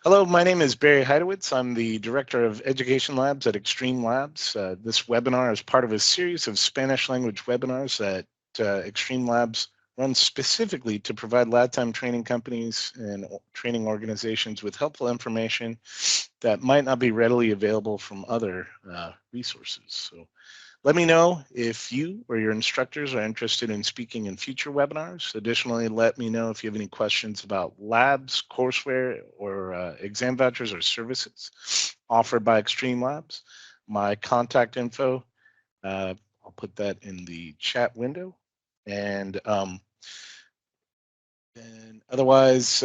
Hello, my name is Barry Heidowitz. I'm the Director of Education Labs at Extreme Labs. This webinar is part of a series of Spanish language webinars that Extreme Labs runs specifically to provide lifetime training companies and training organizations with helpful information that might not be readily available from other resources. So let me know if you or your instructors are interested in speaking in future webinars. Additionally, let me know if you have any questions about labs, courseware, or exam vouchers or services offered by Extreme Labs. My contact info, I'll put that in the chat window. And otherwise,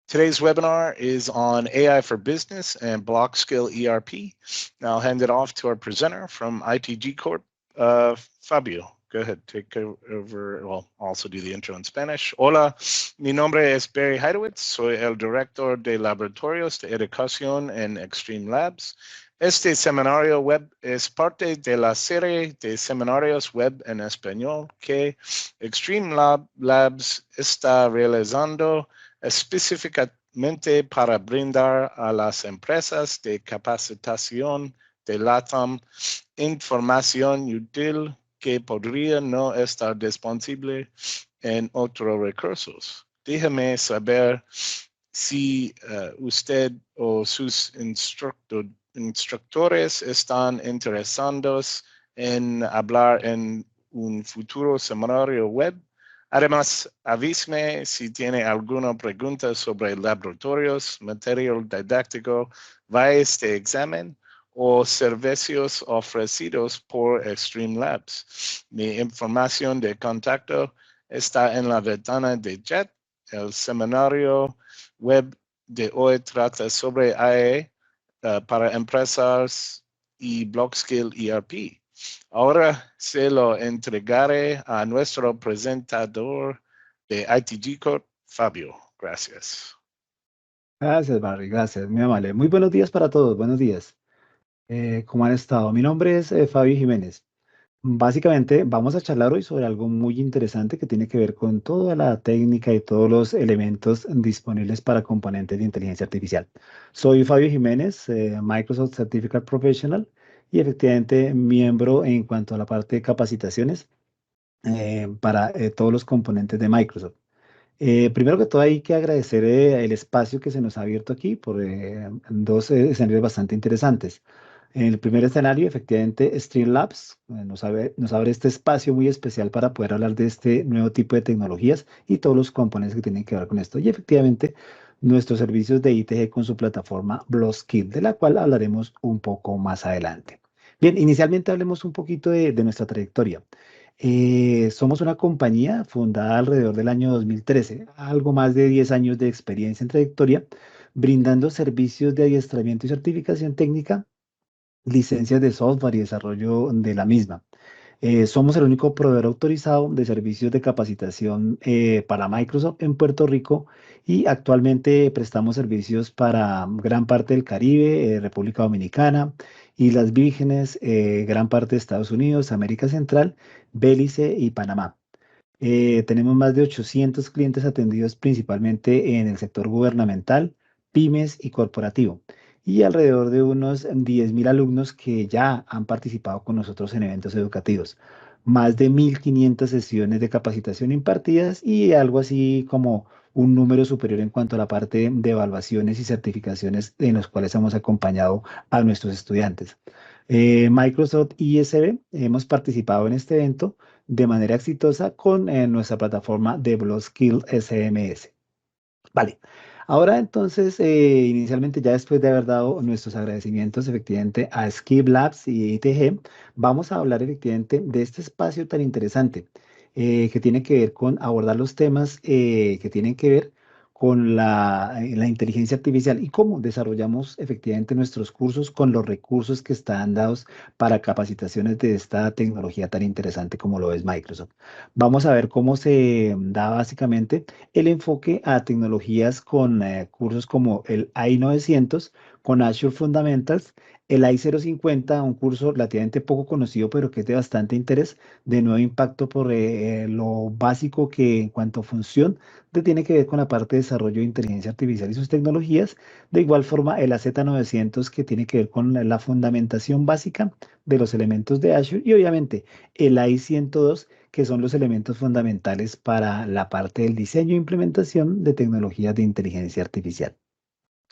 today's webinar is on AI for Business and Blockskill ERP. Now I'll hand it off to our presenter from ITG Corp, Fabio. Go ahead, take over. Well, I'll also do the intro in Spanish. Hola, mi nombre es Barry Heidowitz. Soy el director de laboratorios de educación en Extreme Labs. Este seminario web es parte de la serie de seminarios web en español que Extreme Labs está realizando específicamente para brindar a las empresas de capacitación de LATAM información útil que podría no estar disponible en otros recursos. Déjeme saber si usted o sus instructores están interesados en hablar en un futuro seminario web. Además, avíseme si tiene alguna pregunta sobre laboratorios, material didáctico, valles de examen o servicios ofrecidos por Extreme Labs. Mi información de contacto está en la ventana de chat. El seminario web de hoy trata sobre AI para empresas y Blockskill ERP. Ahora se lo entregaré a nuestro presentador de ITG Corp, Fabio. Gracias. Gracias, Barry, gracias, muy amable. Muy buenos días para todos, buenos días. ¿Cómo han estado? Mi nombre es Fabio Jiménez. Básicamente vamos a charlar hoy sobre algo muy interesante que tiene que ver con toda la técnica y todos los elementos disponibles para componentes de inteligencia artificial. Soy Fabio Jiménez, Microsoft Certificate Professional y efectivamente miembro en cuanto a la parte de capacitaciones para todos los componentes de Microsoft. Primero que todo hay que agradecer el espacio que se nos ha abierto aquí por dos escenarios bastante interesantes. En el primer escenario, efectivamente, Streamlabs nos abre este espacio muy especial para poder hablar de este nuevo tipo de tecnologías y todos los componentes que tienen que ver con esto. Y efectivamente, nuestros servicios de ITG con su plataforma Blockskill, de la cual hablaremos un poco más adelante. Bien, inicialmente hablemos un poquito de nuestra trayectoria. Somos una compañía fundada alrededor del año 2013, algo más de 10 años de experiencia en trayectoria, brindando servicios de adiestramiento y certificación técnica, licencias de software y desarrollo de la misma. Somos el único proveedor autorizado de servicios de capacitación para Microsoft en Puerto Rico y actualmente prestamos servicios para gran parte del Caribe, República Dominicana, Islas Vírgenes, gran parte de Estados Unidos, América Central, Belice y Panamá. Tenemos más de 800 clientes atendidos principalmente en el sector gubernamental, pymes y corporativo, y alrededor de unos 10.000 alumnos que ya han participado con nosotros en eventos educativos. Más de 1.500 sesiones de capacitación impartidas y algo así como un número superior en cuanto a la parte de evaluaciones y certificaciones en los cuales hemos acompañado a nuestros estudiantes. Microsoft ISB hemos participado en este evento de manera exitosa con nuestra plataforma de Blockskill SMS. Vale, ahora entonces, inicialmente ya después de haber dado nuestros agradecimientos efectivamente a Skip Labs y ITG, vamos a hablar efectivamente de este espacio tan interesante que tiene que ver con abordar los temas que tienen que ver con la inteligencia artificial y cómo desarrollamos efectivamente nuestros cursos con los recursos que están dados para capacitaciones de esta tecnología tan interesante como lo es Microsoft. Vamos a ver cómo se da básicamente el enfoque a tecnologías con cursos como el AI 900, con Azure Fundamentals, el AI 050, un curso relativamente poco conocido, pero que es de bastante interés, de nuevo impacto por lo básico que en cuanto a función tiene que ver con la parte de desarrollo de inteligencia artificial y sus tecnologías. De igual forma, el AZ 900 que tiene que ver con la fundamentación básica de los elementos de Azure y obviamente el AI 102 que son los elementos fundamentales para la parte del diseño e implementación de tecnologías de inteligencia artificial.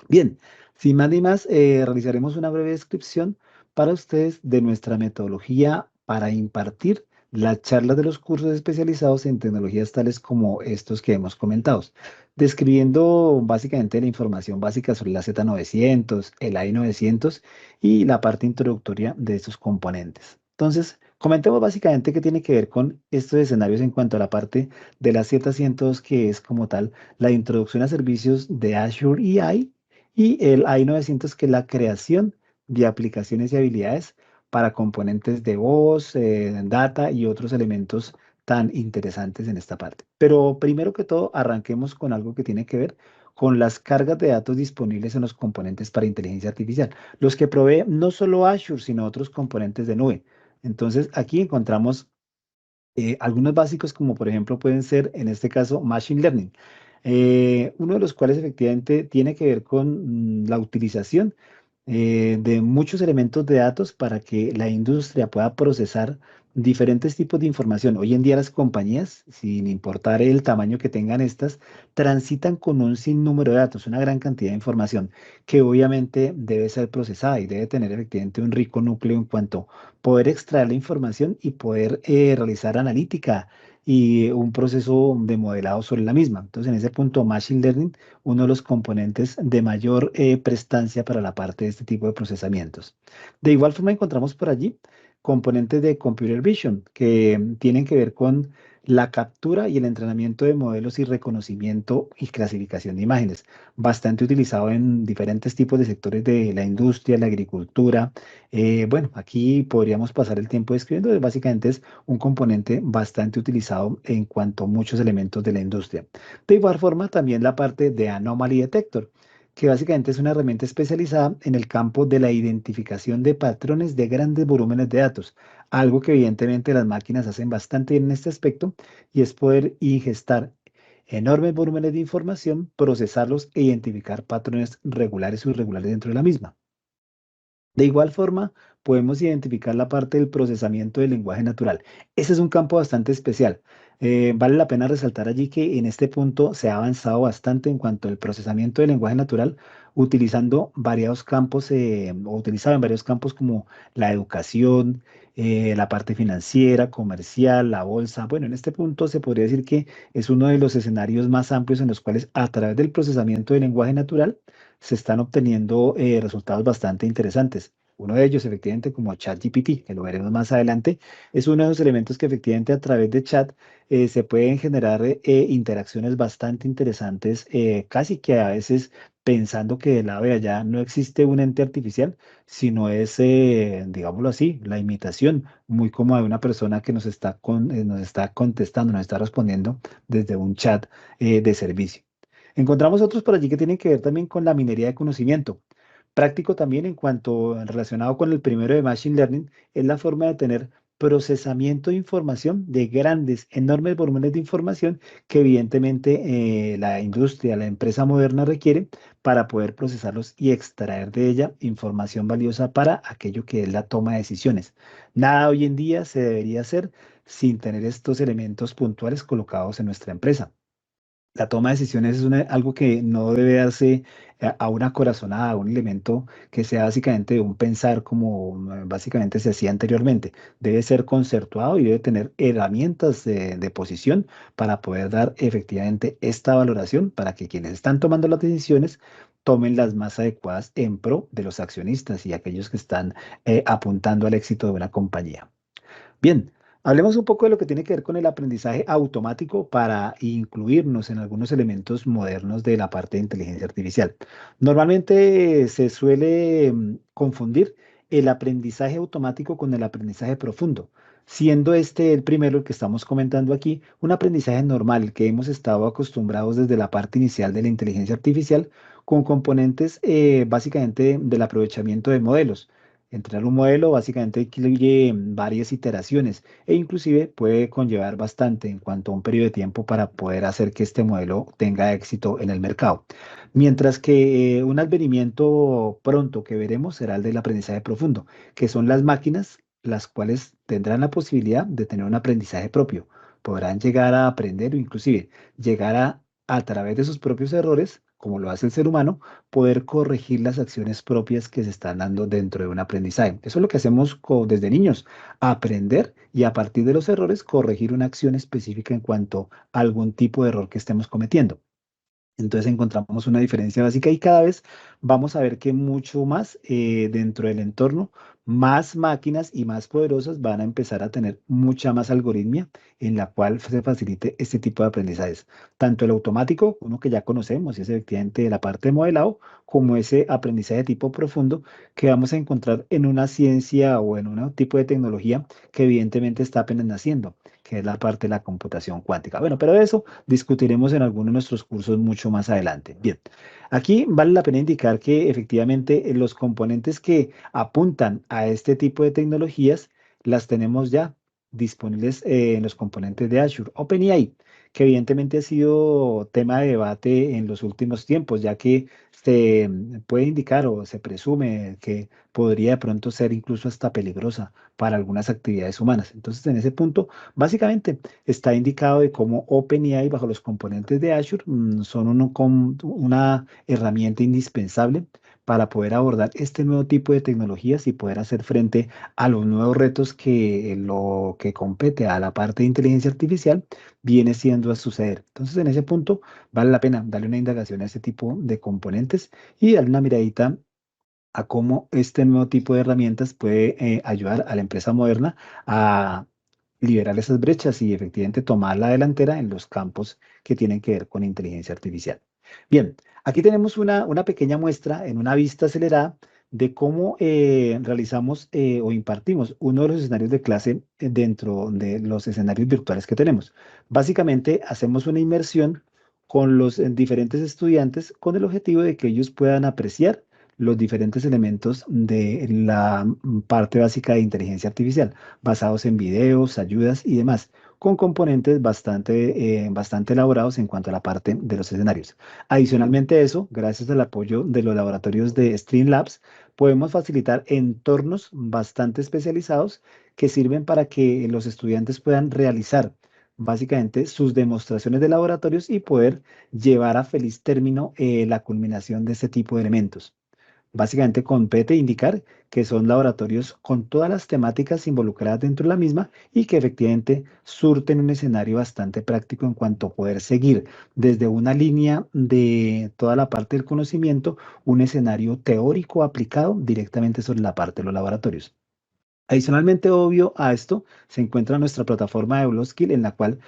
Bien, sin más ni más, realizaremos una breve descripción para ustedes de nuestra metodología para impartir las charlas de los cursos especializados en tecnologías tales como estos que hemos comentado, describiendo básicamente la información básica sobre la Z 900, el AI 900 y la parte introductoria de estos componentes. Entonces, comentemos básicamente qué tiene que ver con estos escenarios en cuanto a la parte de la Z 102, que es como tal la introducción a servicios de Azure AI y el AI 900 que es la creación de aplicaciones y habilidades para componentes de voz, data y otros elementos tan interesantes en esta parte. Pero primero que todo, arranquemos con algo que tiene que ver con las cargas de datos disponibles en los componentes para inteligencia artificial, los que provee no solo Azure, sino otros componentes de nube. Entonces, aquí encontramos algunos básicos como por ejemplo pueden ser en este caso Machine Learning, uno de los cuales efectivamente tiene que ver con la utilización de muchos elementos de datos para que la industria pueda procesar diferentes tipos de información. Hoy en día las compañías, sin importar el tamaño que tengan estas, transitan con un sinnúmero de datos, una gran cantidad de información que obviamente debe ser procesada y debe tener efectivamente un rico núcleo en cuanto poder extraer la información y poder realizar analítica y un proceso de modelado sobre la misma. Entonces, en ese punto, Machine Learning, uno de los componentes de mayor prestancia para la parte de este tipo de procesamientos. De igual forma, encontramos por allí componentes de Computer Vision que tienen que ver con la captura y el entrenamiento de modelos y reconocimiento y clasificación de imágenes, bastante utilizado en diferentes tipos de sectores de la industria, la agricultura. Bueno, aquí podríamos pasar el tiempo describiendo, básicamente es un componente bastante utilizado en cuanto a muchos elementos de la industria. De igual forma, también la parte de Anomaly Detector, que básicamente es una herramienta especializada en el campo de la identificación de patrones de grandes volúmenes de datos, algo que evidentemente las máquinas hacen bastante bien en este aspecto, y es poder ingestar enormes volúmenes de información, procesarlos e identificar patrones regulares o irregulares dentro de la misma. De igual forma, podemos identificar la parte del procesamiento del lenguaje natural. Ese es un campo bastante especial. Vale la pena resaltar allí que en este punto se ha avanzado bastante en cuanto al procesamiento del lenguaje natural, utilizando varios campos, o utilizado en varios campos como la educación, la parte financiera, comercial, la bolsa. Bueno, en este punto se podría decir que es uno de los escenarios más amplios en los cuales a través del procesamiento del lenguaje natural se están obteniendo resultados bastante interesantes. Uno de ellos, efectivamente, como ChatGPT, que lo veremos más adelante, es uno de los elementos que efectivamente a través de chat se pueden generar interacciones bastante interesantes, casi que a veces pensando que del lado de allá no existe un ente artificial, sino es, digámoslo así, la imitación, muy como de una persona que nos está contestando, nos está respondiendo desde un chat de servicio. Encontramos otros por allí que tienen que ver también con la minería de conocimiento. Práctico también en cuanto relacionado con el primero de Machine Learning, es la forma de tener procesamiento de información de grandes, enormes volúmenes de información que evidentemente la industria, la empresa moderna requiere para poder procesarlos y extraer de ella información valiosa para aquello que es la toma de decisiones. Nada hoy en día se debería hacer sin tener estos elementos puntuales colocados en nuestra empresa. La toma de decisiones es algo que no debe darse a una corazonada, a un elemento que sea básicamente un pensar como básicamente se hacía anteriormente. Debe ser concertuado y debe tener herramientas de posición para poder dar efectivamente esta valoración para que quienes están tomando las decisiones tomen las más adecuadas en pro de los accionistas y aquellos que están apuntando al éxito de una compañía. Bien, hablemos un poco de lo que tiene que ver con el aprendizaje automático para incluirnos en algunos elementos modernos de la parte de inteligencia artificial. Normalmente se suele confundir el aprendizaje automático con el aprendizaje profundo. siendo este el primero, el que estamos comentando aquí, un aprendizaje normal, el que hemos estado acostumbrados desde la parte inicial de la inteligencia artificial, con componentes básicamente del aprovechamiento de modelos. Entrenar un modelo básicamente incluye varias iteraciones e inclusive puede conllevar bastante en cuanto a un periodo de tiempo para poder hacer que este modelo tenga éxito en el mercado. Mientras que un advenimiento pronto que veremos será el del aprendizaje profundo, que son las máquinas las cuales tendrán la posibilidad de tener un aprendizaje propio. Podrán llegar a aprender o inclusive llegar a través de sus propios errores, como lo hace el ser humano, poder corregir las acciones propias que se están dando dentro de un aprendizaje. Eso es lo que hacemos desde niños, aprender y a partir de los errores corregir una acción específica en cuanto a algún tipo de error que estemos cometiendo. Entonces encontramos una diferencia básica y cada vez vamos a ver que mucho más dentro del entorno, más máquinas y más poderosas van a empezar a tener mucha más algoritmia en la cual se facilite este tipo de aprendizajes. Tanto el automático, uno que ya conocemos, es efectivamente la parte de modelado, como ese aprendizaje de tipo profundo que vamos a encontrar en una ciencia o en un tipo de tecnología que evidentemente está apenas naciendo, que es la parte de la computación cuántica. Bueno, pero de eso discutiremos en alguno de nuestros cursos mucho más adelante. Bien, aquí vale la pena indicar que efectivamente los componentes que apuntan a este tipo de tecnologías las tenemos ya disponibles en los componentes de Azure. OpenAI, que evidentemente ha sido tema de debate en los últimos tiempos, ya que se puede indicar o se presume que podría de pronto ser incluso hasta peligrosa para algunas actividades humanas. Entonces, en ese punto, básicamente, está indicado de cómo OpenAI bajo los componentes de Azure son una herramienta indispensable para poder abordar este nuevo tipo de tecnologías y poder hacer frente a los nuevos retos que lo que compete a la parte de inteligencia artificial viene siendo a suceder. Entonces, en ese punto, vale la pena darle una indagación a este tipo de componentes y darle una miradita a cómo este nuevo tipo de herramientas puede ayudar a la empresa moderna a liberar esas brechas y efectivamente tomar la delantera en los campos que tienen que ver con inteligencia artificial. Bien, aquí tenemos una pequeña muestra en una vista acelerada de cómo realizamos o impartimos uno de los escenarios de clase dentro de los escenarios virtuales que tenemos. Básicamente, hacemos una inmersión con los diferentes estudiantes con el objetivo de que ellos puedan apreciar los diferentes elementos de la parte básica de inteligencia artificial, basados en videos, ayudas y demás, con componentes bastante elaborados en cuanto a la parte de los escenarios. Adicionalmente a eso, gracias al apoyo de los laboratorios de Streamlabs, podemos facilitar entornos bastante especializados que sirven para que los estudiantes puedan realizar básicamente sus demostraciones de laboratorios y poder llevar a feliz término la culminación de este tipo de elementos. Básicamente compete indicar que son laboratorios con todas las temáticas involucradas dentro de la misma y que efectivamente surten un escenario bastante práctico en cuanto a poder seguir desde una línea de toda la parte del conocimiento, un escenario teórico aplicado directamente sobre la parte de los laboratorios. Adicionalmente, obvio a esto, se encuentra nuestra plataforma de Blockskill en la cual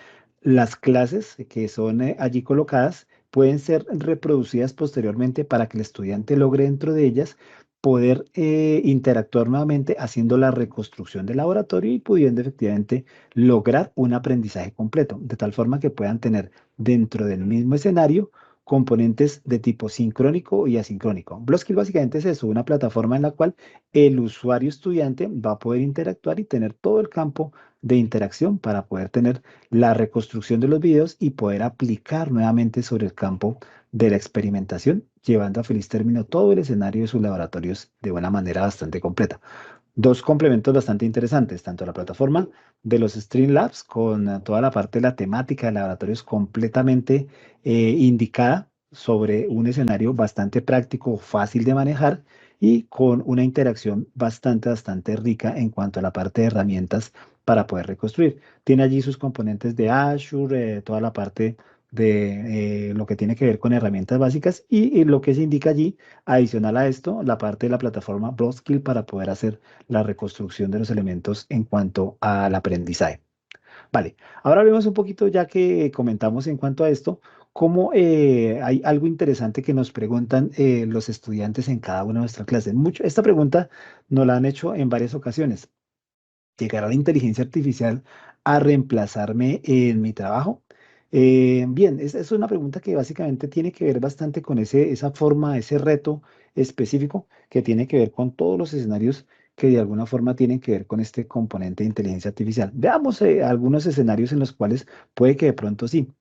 las clases que son allí colocadas pueden ser reproducidas posteriormente para que el estudiante logre dentro de ellas poder interactuar nuevamente haciendo la reconstrucción del laboratorio y pudiendo efectivamente lograr un aprendizaje completo, de tal forma que puedan tener dentro del mismo escenario componentes de tipo sincrónico y asincrónico. Blockskill básicamente es eso, una plataforma en la cual el usuario estudiante va a poder interactuar y tener todo el campo de interacción para poder tener la reconstrucción de los videos y poder aplicar nuevamente sobre el campo de la experimentación, llevando a feliz término todo el escenario de sus laboratorios de una manera bastante completa. Dos complementos bastante interesantes, tanto la plataforma de los Streamlabs con toda la parte de la temática de laboratorios completamente indicada sobre un escenario bastante práctico, fácil de manejar y con una interacción bastante rica en cuanto a la parte de herramientas para poder reconstruir. Tiene allí sus componentes de Azure, toda la parte de lo que tiene que ver con herramientas básicas y lo que se indica allí, adicional a esto, la parte de la plataforma Broadskill para poder hacer la reconstrucción de los elementos en cuanto al aprendizaje. Vale, ahora hablemos un poquito, ya que comentamos en cuanto a esto, cómo hay algo interesante que nos preguntan los estudiantes en cada una de nuestras clases. Esta pregunta nos la han hecho en varias ocasiones. ¿Llegará la inteligencia artificial a reemplazarme en mi trabajo? Bien, es una pregunta que básicamente tiene que ver bastante con esa forma, ese reto específico que tiene que ver con todos los escenarios que de alguna forma tienen que ver con este componente de inteligencia artificial. Veamos algunos escenarios en los cuales puede que de pronto sí.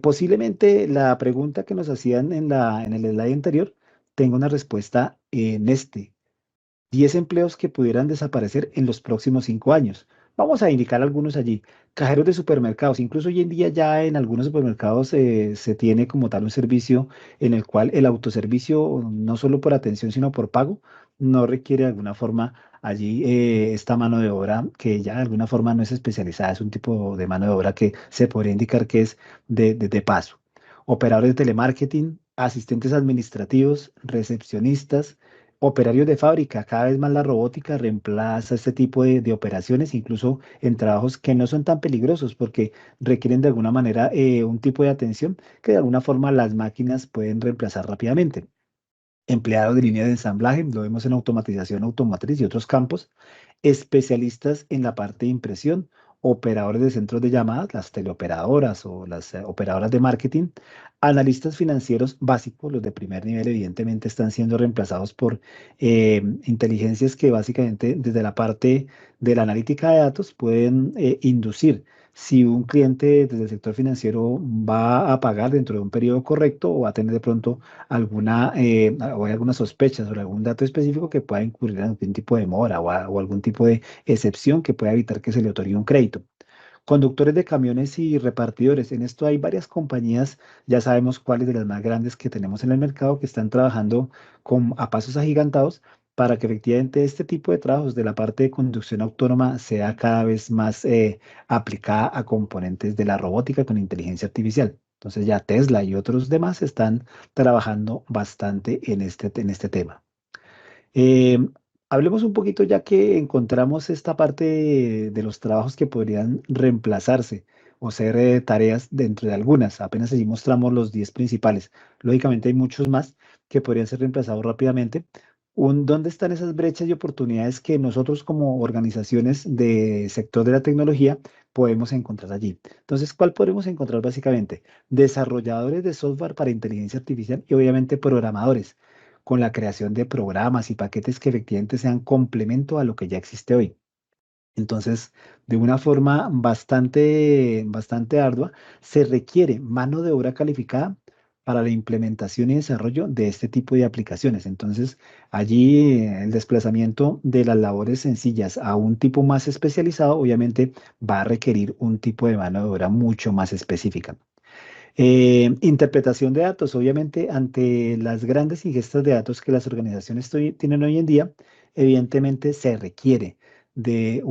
Posiblemente la pregunta que nos hacían en el slide anterior tenga una respuesta en este. 10 empleos que pudieran desaparecer en los próximos 5 años. Vamos a indicar algunos allí. Cajeros de supermercados. Incluso hoy en día ya en algunos supermercados se tiene como tal un servicio en el cual el autoservicio, no solo por atención, sino por pago, no requiere de alguna forma allí esta mano de obra que ya de alguna forma no es especializada, es un tipo de mano de obra que se podría indicar que es de paso. Operadores de telemarketing, asistentes administrativos, recepcionistas, operarios de fábrica. Cada vez más la robótica reemplaza este tipo de operaciones, incluso en trabajos que no son tan peligrosos porque requieren de alguna manera un tipo de atención que de alguna forma las máquinas pueden reemplazar rápidamente. Empleados de línea de ensamblaje, lo vemos en automatización automotriz y otros campos, especialistas en la parte de impresión, operadores de centros de llamadas, las teleoperadoras o las operadoras de marketing, analistas financieros básicos, los de primer nivel, evidentemente están siendo reemplazados por inteligencias que básicamente desde la parte de la analítica de datos pueden inducir si un cliente desde el sector financiero va a pagar dentro de un periodo correcto o va a tener de pronto o hay alguna sospecha sobre algún dato específico que pueda incurrir en algún tipo de mora o algún tipo de excepción que pueda evitar que se le otorgue un crédito. Conductores de camiones y repartidores. En esto hay varias compañías, ya sabemos cuáles de las más grandes que tenemos en el mercado, que están trabajando a pasos agigantados para que efectivamente este tipo de trabajos de la parte de conducción autónoma sea cada vez más aplicada a componentes de la robótica con inteligencia artificial. Entonces ya Tesla y otros demás están trabajando bastante en este tema. Eh, Hablemos un poquito ya que encontramos esta parte de los trabajos que podrían reemplazarse o ser tareas dentro de algunas. Apenas allí mostramos los 10 principales. Lógicamente hay muchos más que podrían ser reemplazados rápidamente. ¿Dónde están esas brechas y oportunidades que nosotros como organizaciones de sector de la tecnología podemos encontrar allí? Entonces, ¿cuál podemos encontrar básicamente? Desarrolladores de software para inteligencia artificial y obviamente programadores con la creación de programas y paquetes que efectivamente sean complemento a lo que ya existe hoy. Entonces, de una forma bastante ardua, se requiere mano de obra calificada para la implementación y desarrollo de este tipo de aplicaciones. Entonces, allí el desplazamiento de las labores sencillas a un tipo más especializado, obviamente, va a requerir un tipo de mano de obra mucho más específica. Interpretación de datos, obviamente, ante las grandes ingestas de datos que las organizaciones tienen hoy en día, evidentemente se requiere de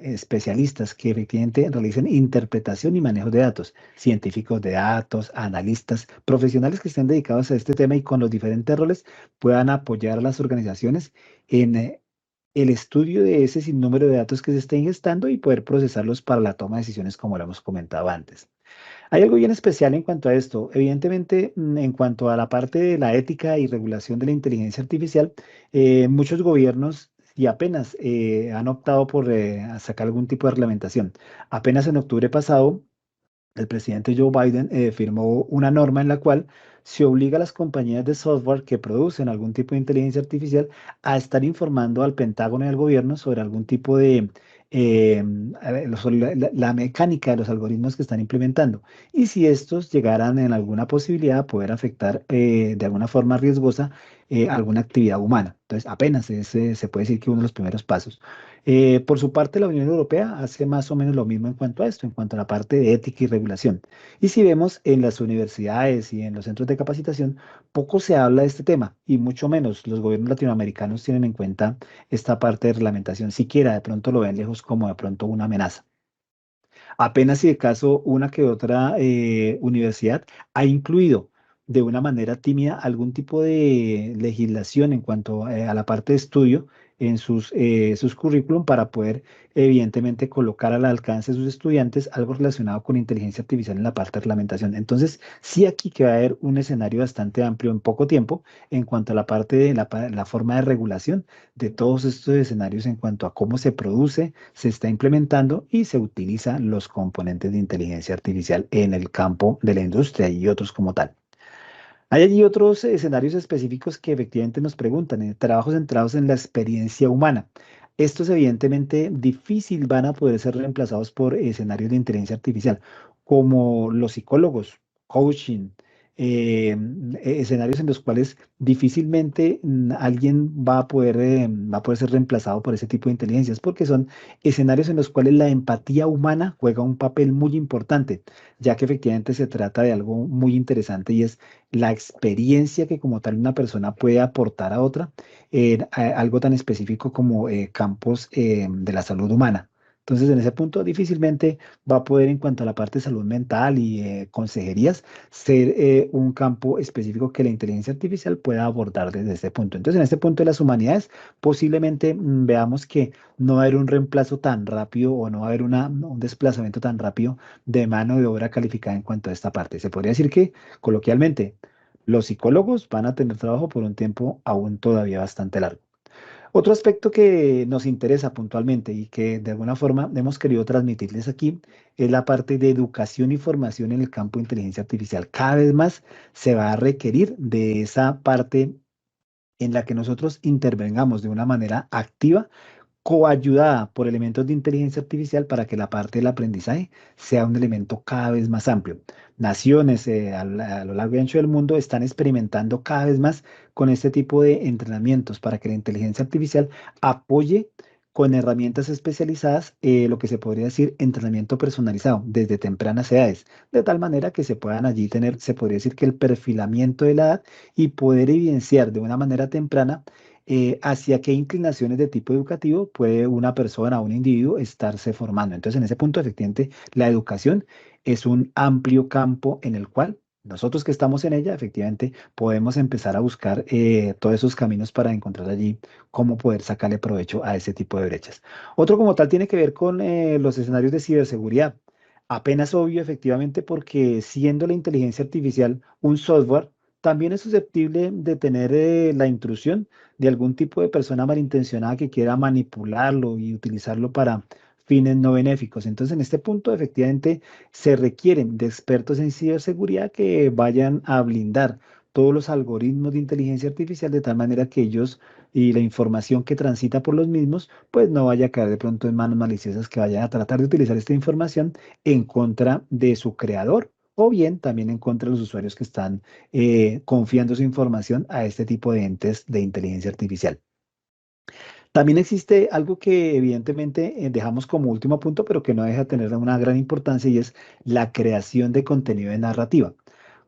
especialistas que efectivamente realicen interpretación y manejo de datos, científicos de datos, analistas, profesionales que estén dedicados a este tema y con los diferentes roles puedan apoyar a las organizaciones en el estudio de ese sinnúmero de datos que se está ingestando y poder procesarlos para la toma de decisiones, como lo hemos comentado antes. Hay algo bien especial en cuanto a esto. Evidentemente, en cuanto a la parte de la ética y regulación de la inteligencia artificial, muchos gobiernos y apenas han optado por a sacar algún tipo de reglamentación. Apenas en octubre pasado, el presidente Joe Biden firmó una norma en la cual se obliga a las compañías de software que producen algún tipo de inteligencia artificial a estar informando al Pentágono y al gobierno sobre algún tipo de sobre la mecánica de los algoritmos que están implementando y si estos llegaran en alguna posibilidad a poder afectar de alguna forma riesgosa alguna actividad humana. Entonces, apenas se puede decir que uno de los primeros pasos. Por su parte, la Unión Europea hace más o menos lo mismo en cuanto a esto, en cuanto a la parte de ética y regulación. Y si vemos en las universidades y en los centros de capacitación, poco se habla de este tema y mucho menos los gobiernos latinoamericanos tienen en cuenta esta parte de reglamentación, siquiera de pronto lo ven lejos como de pronto una amenaza. Apenas si de caso una que otra universidad ha incluido de una manera tímida algún tipo de legislación en cuanto a la parte de estudio en sus currículum para poder, evidentemente, colocar al alcance de sus estudiantes algo relacionado con inteligencia artificial en la parte de reglamentación. Entonces, sí aquí que va a haber un escenario bastante amplio en poco tiempo en cuanto a la parte de la forma de regulación de todos estos escenarios en cuanto a cómo se produce, se está implementando y se utilizan los componentes de inteligencia artificial en el campo de la industria y otros como tal. Hay allí otros escenarios específicos que efectivamente nos preguntan, trabajos centrados en la experiencia humana. Estos evidentemente difícil van a poder ser reemplazados por escenarios de inteligencia artificial, como los psicólogos, coaching, escenarios en los cuales difícilmente alguien va a poder ser reemplazado por ese tipo de inteligencias, porque son escenarios en los cuales la empatía humana juega un papel muy importante, ya que efectivamente se trata de algo muy interesante y es la experiencia que como tal una persona puede aportar a otra en algo tan específico como campos de la salud humana. Entonces, en ese punto difícilmente va a poder, en cuanto a la parte de salud mental y consejerías, ser un campo específico que la inteligencia artificial pueda abordar desde este punto. Entonces, en este punto de las humanidades, posiblemente veamos que no va a haber un reemplazo tan rápido o no va a haber un desplazamiento tan rápido de mano de obra calificada en cuanto a esta parte. Se podría decir que, coloquialmente, los psicólogos van a tener trabajo por un tiempo aún todavía bastante largo. Otro aspecto que nos interesa puntualmente y que de alguna forma hemos querido transmitirles aquí es la parte de educación y formación en el campo de inteligencia artificial. Cada vez más se va a requerir de esa parte en la que nosotros intervengamos de una manera activa, coayudada por elementos de inteligencia artificial para que la parte del aprendizaje sea un elemento cada vez más amplio. Naciones a lo largo y ancho del mundo están experimentando cada vez más con este tipo de entrenamientos para que la inteligencia artificial apoye con herramientas especializadas lo que se podría decir entrenamiento personalizado desde tempranas edades, de tal manera que se puedan allí tener, se podría decir que el perfilamiento de la edad y poder evidenciar de una manera temprana hacia qué inclinaciones de tipo educativo puede una persona o un individuo estarse formando. Entonces, en ese punto, efectivamente, la educación es un amplio campo en el cual nosotros que estamos en ella, efectivamente, podemos empezar a buscar todos esos caminos para encontrar allí cómo poder sacarle provecho a ese tipo de brechas. Otro como tal tiene que ver con los escenarios de ciberseguridad. Apenas obvio, efectivamente, porque siendo la inteligencia artificial un software, también es susceptible de tener la intrusión de algún tipo de persona malintencionada que quiera manipularlo y utilizarlo para fines no benéficos. Entonces, en este punto, efectivamente, se requieren de expertos en ciberseguridad que vayan a blindar todos los algoritmos de inteligencia artificial de tal manera que ellos y la información que transita por los mismos, pues no vaya a caer de pronto en manos maliciosas que vayan a tratar de utilizar esta información en contra de su creador o bien también en contra de los usuarios que están confiando su información a este tipo de entes de inteligencia artificial. También existe algo que evidentemente dejamos como último punto, pero que no deja de tener una gran importancia y es la creación de contenido de narrativa.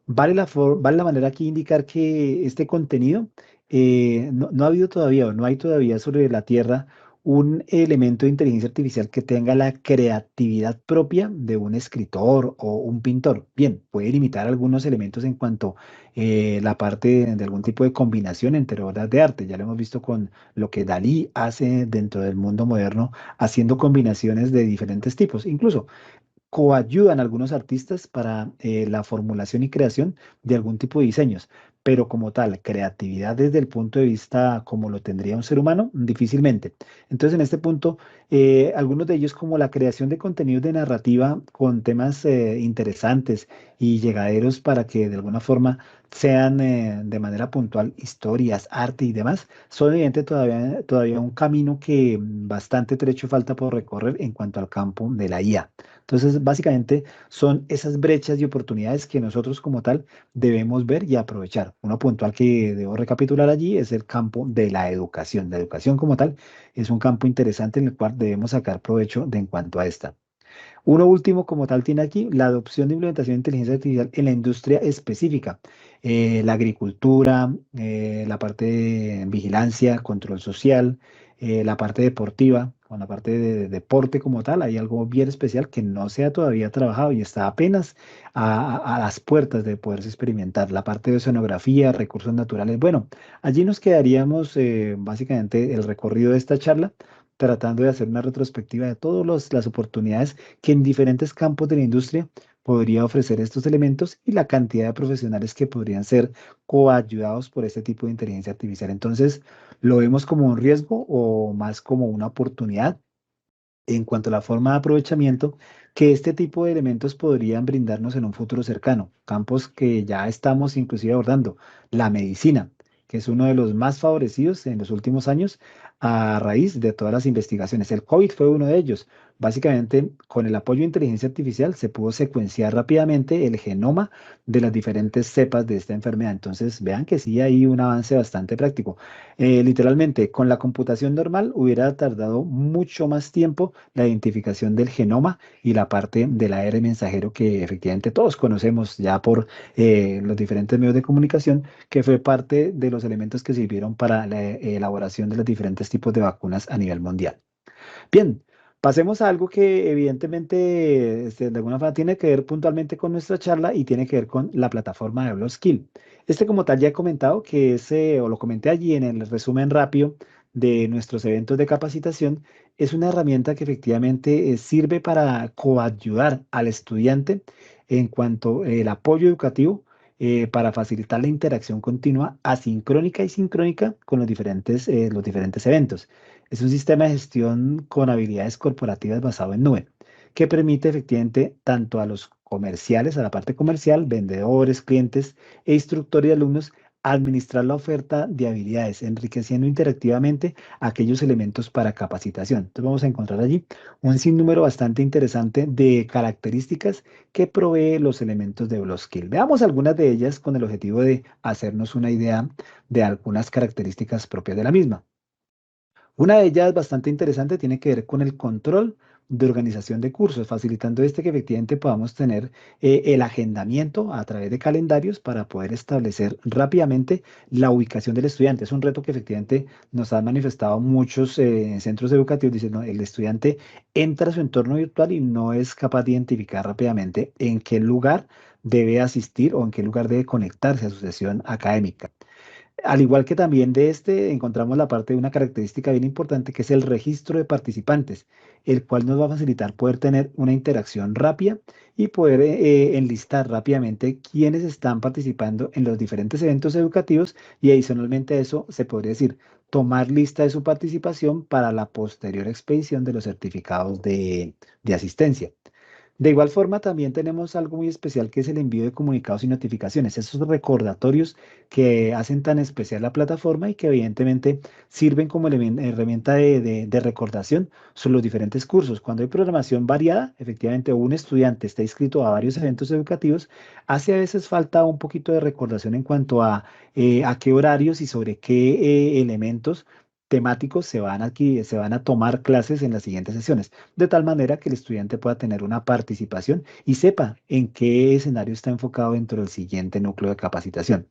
Vale la manera aquí indicar que este contenido no ha habido todavía o no hay todavía sobre la Tierra un elemento de inteligencia artificial que tenga la creatividad propia de un escritor o un pintor. Bien, puede imitar algunos elementos en cuanto la parte de algún tipo de combinación entre obras de arte. Ya lo hemos visto con lo que Dalí hace dentro del mundo moderno, haciendo combinaciones de diferentes tipos. Incluso coayudan a algunos artistas para la formulación y creación de algún tipo de diseños, pero como tal, creatividad desde el punto de vista como lo tendría un ser humano, difícilmente. Entonces, en este punto, algunos de ellos como la creación de contenidos de narrativa con temas interesantes y llegaderos para que de alguna forma sean de manera puntual historias, arte y demás, son evidente todavía un camino que bastante trecho falta por recorrer en cuanto al campo de la IA. Entonces, básicamente son esas brechas y oportunidades que nosotros como tal debemos ver y aprovechar. Uno puntual que debo recapitular allí es el campo de la educación. La educación como tal es un campo interesante en el cual debemos sacar provecho de en cuanto a esta. Uno último como tal tiene aquí la adopción de implementación de inteligencia artificial en la industria específica, la agricultura, la parte de vigilancia, control social, la parte deportiva, con la parte de deporte como tal, hay algo bien especial que no se ha todavía trabajado y está apenas a las puertas de poderse experimentar. La parte de oceanografía, recursos naturales. Bueno, allí nos quedaríamos básicamente el recorrido de esta charla, tratando de hacer una retrospectiva de todas las oportunidades que en diferentes campos de la industria podría ofrecer estos elementos y la cantidad de profesionales que podrían ser coayudados por este tipo de inteligencia artificial. Entonces, ¿lo vemos como un riesgo o más como una oportunidad en cuanto a la forma de aprovechamiento que este tipo de elementos podrían brindarnos en un futuro cercano? Campos que ya estamos inclusive abordando, la medicina, que es uno de los más favorecidos en los últimos años a raíz de todas las investigaciones. El COVID fue uno de ellos. Básicamente, con el apoyo de inteligencia artificial se pudo secuenciar rápidamente el genoma de las diferentes cepas de esta enfermedad. Entonces, vean que sí hay un avance bastante práctico. Literalmente, con la computación normal hubiera tardado mucho más tiempo la identificación del genoma y la parte del AR mensajero que efectivamente todos conocemos ya por los diferentes medios de comunicación, que fue parte de los elementos que sirvieron para la elaboración de los diferentes tipos de vacunas a nivel mundial. Bien, pasemos a algo que evidentemente de alguna forma tiene que ver puntualmente con nuestra charla y tiene que ver con la plataforma de BlockSkill. Este como tal ya he comentado que o lo comenté allí en el resumen rápido de nuestros eventos de capacitación, es una herramienta que efectivamente sirve para coayudar al estudiante en cuanto al apoyo educativo para facilitar la interacción continua asincrónica y sincrónica con los diferentes eventos. Es un sistema de gestión con habilidades corporativas basado en nube, que permite efectivamente tanto a los comerciales, a la parte comercial, vendedores, clientes e instructores y alumnos, administrar la oferta de habilidades, enriqueciendo interactivamente aquellos elementos para capacitación. Entonces vamos a encontrar allí un sinnúmero bastante interesante de características que provee los elementos de BlockSkill. Veamos algunas de ellas con el objetivo de hacernos una idea de algunas características propias de la misma. Una de ellas bastante interesante tiene que ver con el control de organización de cursos, facilitando que efectivamente podamos tener el agendamiento a través de calendarios para poder establecer rápidamente la ubicación del estudiante. Es un reto que efectivamente nos han manifestado muchos centros educativos. Dicen, no, el estudiante entra a su entorno virtual y no es capaz de identificar rápidamente en qué lugar debe asistir o en qué lugar debe conectarse a su sesión académica. Al igual que también de encontramos la parte de una característica bien importante que es el registro de participantes, el cual nos va a facilitar poder tener una interacción rápida y poder enlistar rápidamente quiénes están participando en los diferentes eventos educativos y adicionalmente a eso se podría decir tomar lista de su participación para la posterior expedición de los certificados de asistencia. De igual forma, también tenemos algo muy especial que es el envío de comunicados y notificaciones, esos recordatorios que hacen tan especial la plataforma y que evidentemente sirven como herramienta de recordación sobre los diferentes cursos. Cuando hay programación variada, efectivamente, o un estudiante está inscrito a varios eventos educativos, hace a veces falta un poquito de recordación en cuanto a qué horarios y sobre qué elementos temáticos se van a tomar clases en las siguientes sesiones de tal manera que el estudiante pueda tener una participación y sepa en qué escenario está enfocado dentro del siguiente núcleo de capacitación.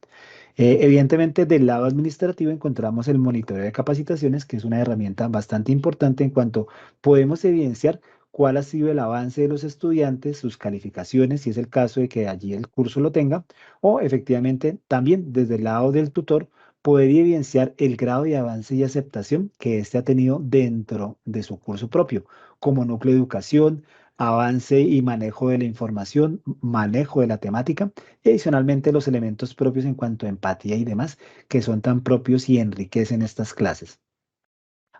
Evidentemente, del lado administrativo encontramos el monitoreo de capacitaciones, que es una herramienta bastante importante en cuanto podemos evidenciar cuál ha sido el avance de los estudiantes, sus calificaciones, si es el caso de que allí el curso lo tenga, o efectivamente también desde el lado del tutor poder evidenciar el grado de avance y aceptación que éste ha tenido dentro de su curso propio, como núcleo de educación, avance y manejo de la información, manejo de la temática y adicionalmente los elementos propios en cuanto a empatía y demás, que son tan propios y enriquecen estas clases.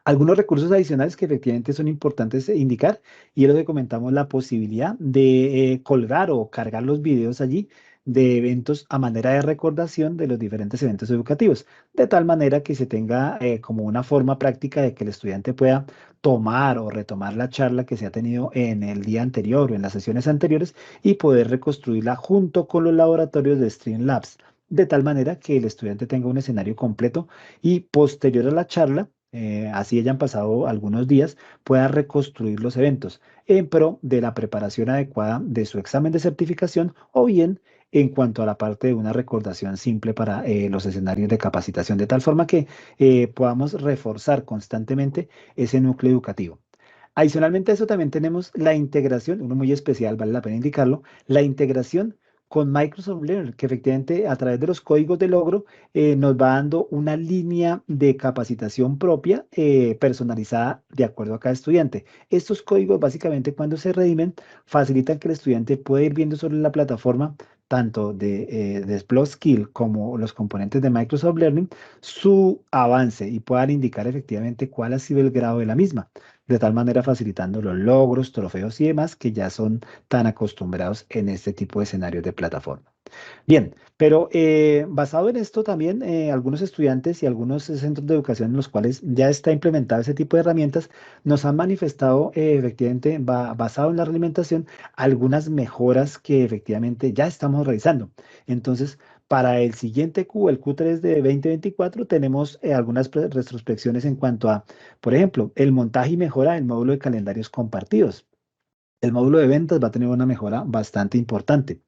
Algunos recursos adicionales que efectivamente son importantes indicar, y es lo que comentamos, la posibilidad de colgar o cargar los videos allí de eventos a manera de recordación de los diferentes eventos educativos, de tal manera que se tenga como una forma práctica de que el estudiante pueda tomar o retomar la charla que se ha tenido en el día anterior o en las sesiones anteriores y poder reconstruirla junto con los laboratorios de Streamlabs, de tal manera que el estudiante tenga un escenario completo y posterior a la charla así hayan pasado algunos días, pueda reconstruir los eventos en pro de la preparación adecuada de su examen de certificación o bien en cuanto a la parte de una recordación simple para los escenarios de capacitación, de tal forma que podamos reforzar constantemente ese núcleo educativo. Adicionalmente a eso también tenemos la integración, uno muy especial, vale la pena indicarlo, la integración con Microsoft Learn, que efectivamente a través de los códigos de logro nos va dando una línea de capacitación propia personalizada de acuerdo a cada estudiante. Estos códigos básicamente cuando se redimen facilitan que el estudiante pueda ir viendo sobre la plataforma tanto de Explore Skill como los componentes de Microsoft Learning, su avance y puedan indicar efectivamente cuál ha sido el grado de la misma, de tal manera facilitando los logros, trofeos y demás que ya son tan acostumbrados en este tipo de escenarios de plataforma. Bien, pero basado en esto también, algunos estudiantes y algunos centros de educación en los cuales ya está implementado ese tipo de herramientas nos han manifestado efectivamente, basado en la realimentación, algunas mejoras que efectivamente ya estamos realizando. Entonces, para el siguiente Q, el Q3 de 2024, tenemos algunas retrospecciones en cuanto a, por ejemplo, el montaje y mejora del módulo de calendarios compartidos. El módulo de ventas va a tener una mejora bastante importante.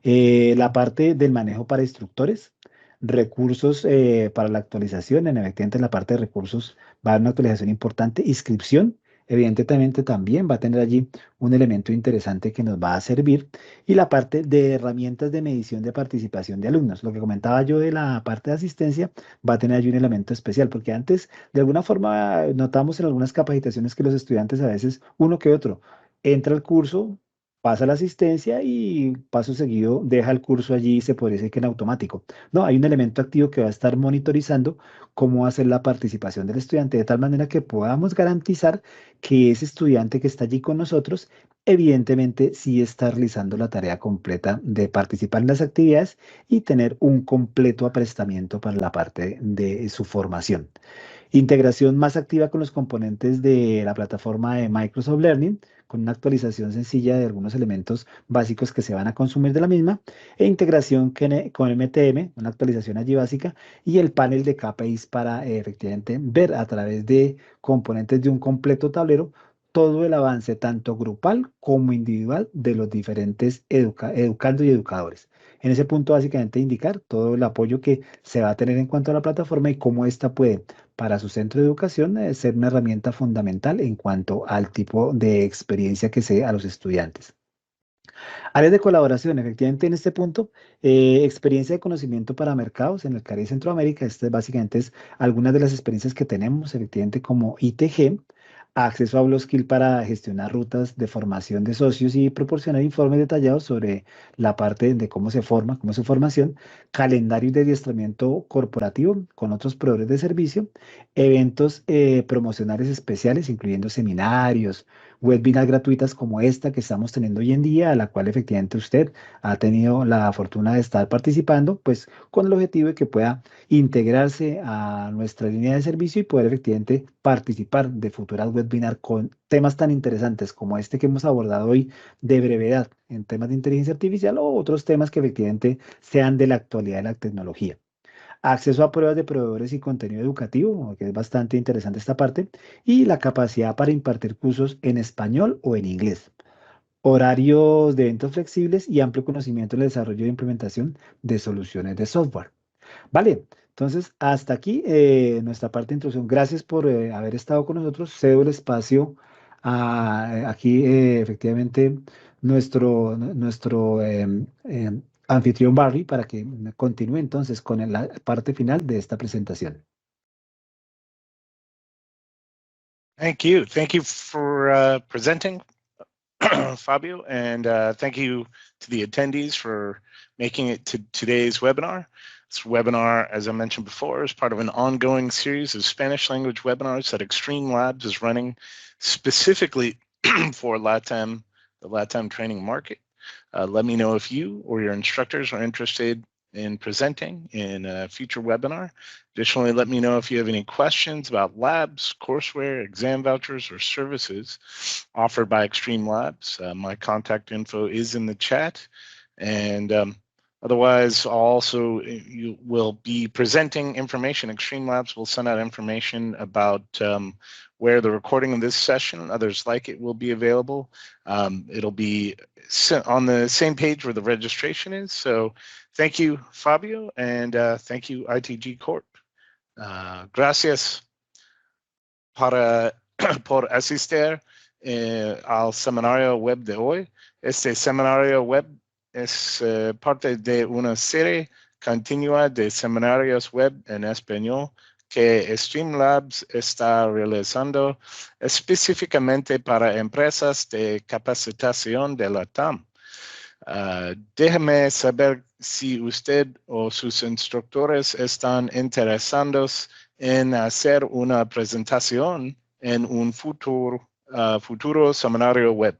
La parte del manejo para instructores, recursos para la actualización, efectivamente en la parte de recursos va a haber una actualización importante, inscripción, evidentemente también va a tener allí un elemento interesante que nos va a servir, y la parte de herramientas de medición de participación de alumnos. Lo que comentaba yo de la parte de asistencia va a tener allí un elemento especial, porque antes de alguna forma notamos en algunas capacitaciones que los estudiantes a veces, uno que otro, entra al curso, pasa la asistencia y paso seguido deja el curso allí y se podría decir que en automático. No, hay un elemento activo que va a estar monitorizando cómo va a ser la participación del estudiante, de tal manera que podamos garantizar que ese estudiante que está allí con nosotros, evidentemente sí está realizando la tarea completa de participar en las actividades y tener un completo aprestamiento para la parte de su formación. Integración más activa con los componentes de la plataforma de Microsoft Learning, con una actualización sencilla de algunos elementos básicos que se van a consumir de la misma, e integración con MTM, una actualización allí básica, y el panel de KPIs para efectivamente ver a través de componentes de un completo tablero todo el avance, tanto grupal como individual, de los diferentes educandos y educadores. En ese punto, básicamente, indicar todo el apoyo que se va a tener en cuanto a la plataforma y cómo ésta puede para su centro de educación ser una herramienta fundamental en cuanto al tipo de experiencia que se dé a los estudiantes. Áreas de colaboración, efectivamente en este punto, experiencia de conocimiento para mercados en el Caribe y Centroamérica, este básicamente es algunas de las experiencias que tenemos, efectivamente como ITG, acceso a Blue para gestionar rutas de formación de socios y proporcionar informes detallados sobre la parte de cómo se forma, cómo es su formación, calendarios de adiestramiento corporativo con otros proveedores de servicio, eventos promocionales especiales, incluyendo seminarios, webinars gratuitas como esta que estamos teniendo hoy en día, a la cual efectivamente usted ha tenido la fortuna de estar participando, pues con el objetivo de que pueda integrarse a nuestra línea de servicio y poder efectivamente participar de futuras webinars con temas tan interesantes como este que hemos abordado hoy de brevedad en temas de inteligencia artificial o otros temas que efectivamente sean de la actualidad de la tecnología. Acceso a pruebas de proveedores y contenido educativo, que es bastante interesante esta parte, y la capacidad para impartir cursos en español o en inglés. Horarios de eventos flexibles y amplio conocimiento en el desarrollo e implementación de soluciones de software. Vale, entonces hasta aquí nuestra parte de introducción. Gracias por haber estado con nosotros. Cedo el espacio a aquí, efectivamente, nuestro anfitrión Barry para que continúe entonces con la parte final de esta presentación. Thank you. Thank you for presenting, Fabio, and thank you to the attendees for making it to today's webinar. This webinar, as I mentioned before, is part of an ongoing series of Spanish language webinars that Extreme Labs is running specifically for LATAM, the LATAM training market. Let me know if you or your instructors are interested in presenting in a future webinar. Additionally, let me know if you have any questions about labs, courseware, exam vouchers, or services offered by Extreme Labs. My contact info is in the chat. And otherwise, also you will be presenting information. Extreme Labs will send out information about where the recording of this session and others like it will be available. It'll be on the same page where the registration is. So thank you, Fabio, and thank you, ITG Corp. Gracias por asistir al seminario web de hoy. Este seminario web es parte de una serie continua de seminarios web en español que Streamlabs está realizando específicamente para empresas de capacitación de la TAM. Déjeme saber si usted o sus instructores están interesados en hacer una presentación en un futuro seminario web.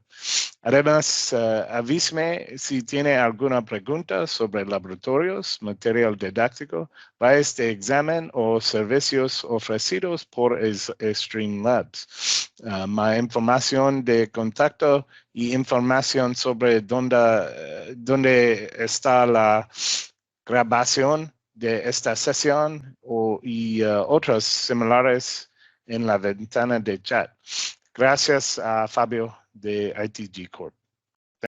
Además, avíseme si tiene alguna pregunta sobre laboratorios, material didáctico, planes de examen o servicios ofrecidos por Streamlabs. Más información de contacto y información sobre dónde está la grabación de esta sesión y otras similares en la ventana de chat. Gracias a Fabio de ITG Corp.